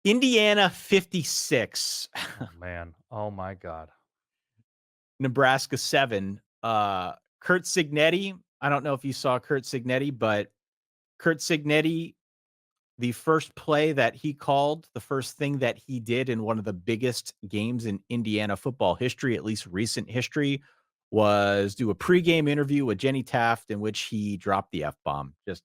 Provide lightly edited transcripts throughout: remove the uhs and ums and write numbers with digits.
Indiana 56, Oh, man. Oh, my God. Nebraska 7. Curt Cignetti, I don't know if you saw Curt Cignetti, but Curt Cignetti, the first play that he called, the first thing that he did in one of the biggest games in Indiana football history, at least recent history, was do a pregame interview with Jenny Taft in which he dropped the F-bomb. Just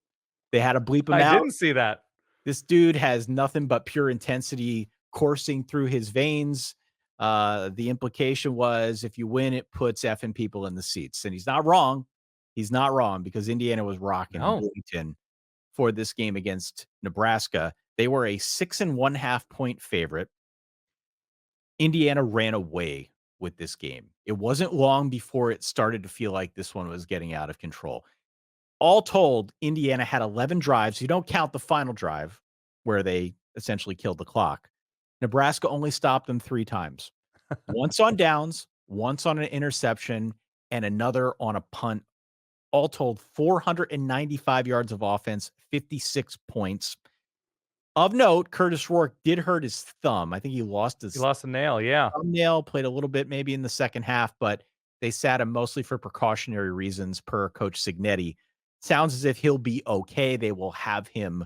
they had to bleep him I out. didn't see that. This dude has nothing but pure intensity coursing through his veins. The implication was if you win, it puts effing people in the seats. And he's not wrong. He's not wrong because Indiana was rocking in No. Bloomington for this game against Nebraska. They were a 6.5 point favorite. Indiana ran away with this game. It wasn't long before it started to feel like this one was getting out of control. All told, Indiana had 11 drives. You don't count the final drive where they essentially killed the clock. Nebraska only stopped them 3 times. Once on downs, once on an interception, and another on a punt. All told, 495 yards of offense, 56 points. Of note, Kurtis Rourke did hurt his thumb. I think he lost He his lost a nail, yeah. thumbnail, played a little bit maybe in the second half, but they sat him mostly for precautionary reasons per Coach Cignetti. Sounds as if he'll be okay. They will have him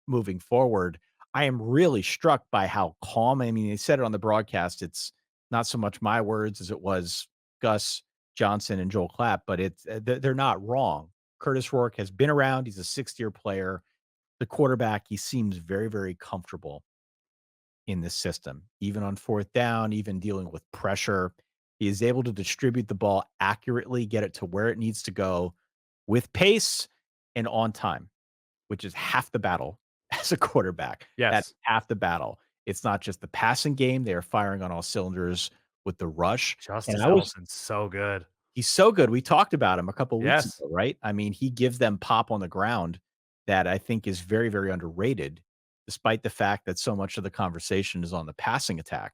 moving forward. I am really struck by how calm. I mean, they said it on the broadcast. It's not so much my words as it was Gus Johnson and Joel Clapp, but they're not wrong. Kurtis Rourke has been around. He's a sixth-year player. The quarterback, he seems very, very comfortable in this system, even on fourth down, even dealing with pressure. He is able to distribute the ball accurately, get it to where it needs to go with pace and on time, which is half the battle as a quarterback. That's Yes. half the battle. It's not just the passing game. They are firing on all cylinders with the rush. And Justice I was Elson's so good. He's so good. We talked about him a couple weeks Yes. ago, right? I mean, he gives them pop on the ground that I think is very, very underrated, despite the fact that so much of the conversation is on the passing attack.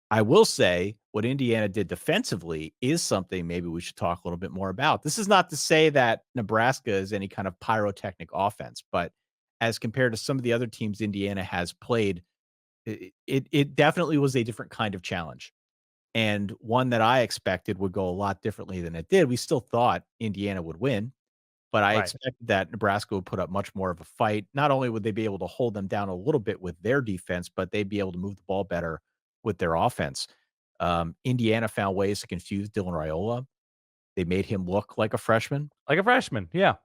I will say what Indiana did defensively is something maybe we should talk a little bit more about. This is not to say that Nebraska is any kind of pyrotechnic offense, but as compared to some of the other teams Indiana has played, it definitely was a different kind of challenge and one that I expected would go a lot differently than it did. We still thought Indiana would win, but I Right. expected that Nebraska would put up much more of a fight. Not only would they be able to hold them down a little bit with their defense, but they'd be able to move the ball better with their offense. Indiana found ways to confuse Dylan Raiola. They made him look like a freshman. Like a freshman, yeah.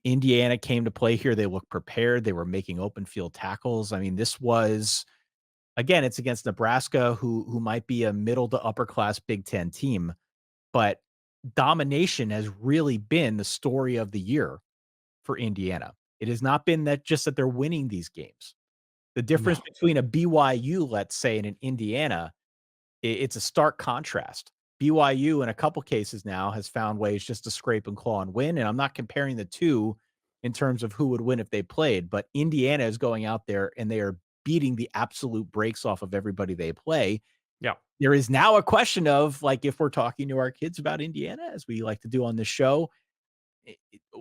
Indiana came to play here. They looked prepared. They were making open field tackles. I mean, this was again, it's against Nebraska, who might be a middle to upper class Big Ten team, but domination has really been the story of the year for Indiana. It has not been that just that they're winning these games. The difference No. between a BYU, let's say, and an Indiana, it's a stark contrast. BYU, in a couple cases now, has found ways just to scrape and claw and win. And I'm not comparing the two in terms of who would win if they played, but Indiana is going out there and they are beating the absolute brakes off of everybody they play. Yeah. There is now a question of like if we're talking to our kids about Indiana, as we like to do on this show,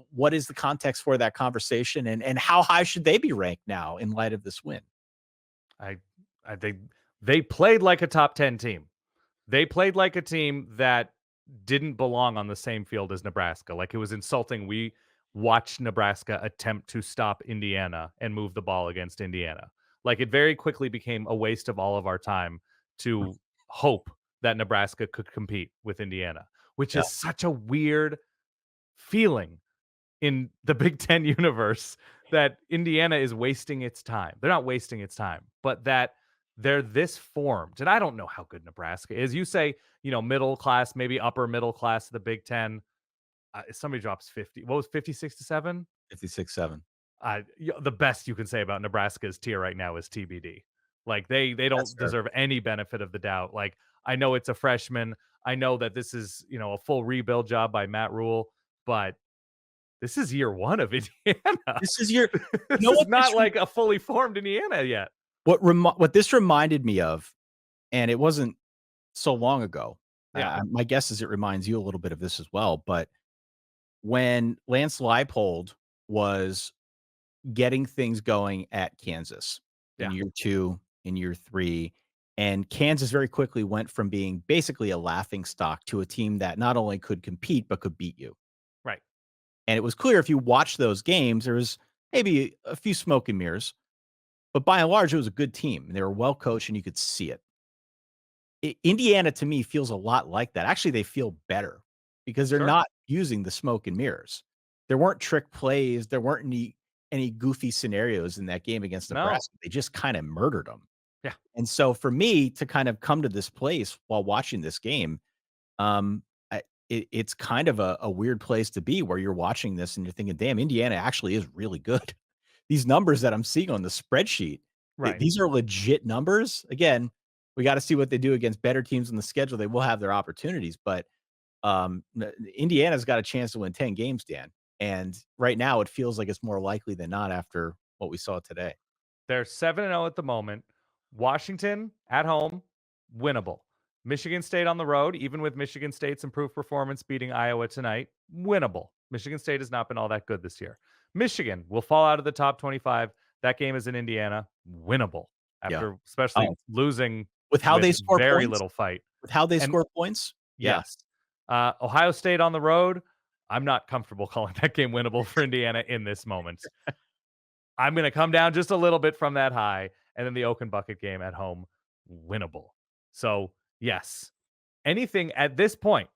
what is the context for that conversation and how high should they be ranked now in light of this win? I I think they played like a top 10 team. They played like a team that didn't belong on the same field as Nebraska. Like, it was insulting. We watched Nebraska attempt to stop Indiana and move the ball against Indiana. Like, it very quickly became a waste of all of our time to hope that Nebraska could compete with Indiana, which Yeah. is such a weird feeling in the Big Ten universe that Indiana is wasting its time. They're not wasting its time, but that they're this formed. And I don't know how good Nebraska is. You say, middle class, maybe upper middle class of the Big Ten. If somebody drops 50, what was 56 to 7? 56-7. The best you can say about Nebraska's tier right now is TBD. Like, they That's don't fair. deserve any benefit of the doubt. Like, I know it's a freshman. I know that this is, a full rebuild job by Matt Rhule, but this is year 1 of Indiana. This is your you This know is what not like a fully formed Indiana yet. what this reminded me of, and it wasn't so long ago. Yeah. My guess is it reminds you a little bit of this as well, but when Lance Leipold was getting things going at Kansas in Yeah. year 2 in year 3, and Kansas very quickly went from being basically a laughing stock to a team that not only could compete, but could beat you. Right. And it was clear if you watched those games, there was maybe a few smoke and mirrors, but by and large, it was a good team. They were well coached and you could see it. Indiana to me feels a lot like that. Actually, they feel better because they're Sure. not using the smoke and mirrors. There weren't trick plays. There weren't any goofy scenarios in that game against No. Nebraska. They just kind of murdered them. Yeah. And so for me to kind of come to this place while watching this game, um, it's kind of a weird place to be where you're watching this and you're thinking, damn, Indiana actually is really good. These numbers that I'm seeing on the spreadsheet, Right. these are legit numbers. Again, we got to see what they do against better teams in the schedule. They will have their opportunities, but Indiana's got a chance to win 10 games, Dan. And right now, it feels like it's more likely than not after what we saw today. They're 7-0 at the moment. Washington at home, winnable. Michigan State on the road, even with Michigan State's improved performance beating Iowa tonight, winnable. Michigan State has not been all that good this year. Michigan will fall out of the top 25. That game is in Indiana, winnable. Yeah. After especially Oh, losing with how with they score very points, little fight. with how they And score points. Yeah. yes, Ohio State on the road. I'm not comfortable calling that game winnable for Indiana in this moment. I'm going to come down just a little bit from that high, and then the Oak and Bucket game at home, winnable. So, yes, anything at this point,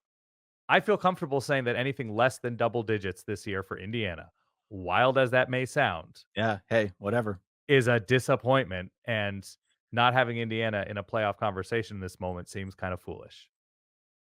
I feel comfortable saying that anything less than double digits this year for Indiana, wild as that may sound, Yeah. Hey, whatever. is a disappointment. And not having Indiana in a playoff conversation in this moment seems kind of foolish.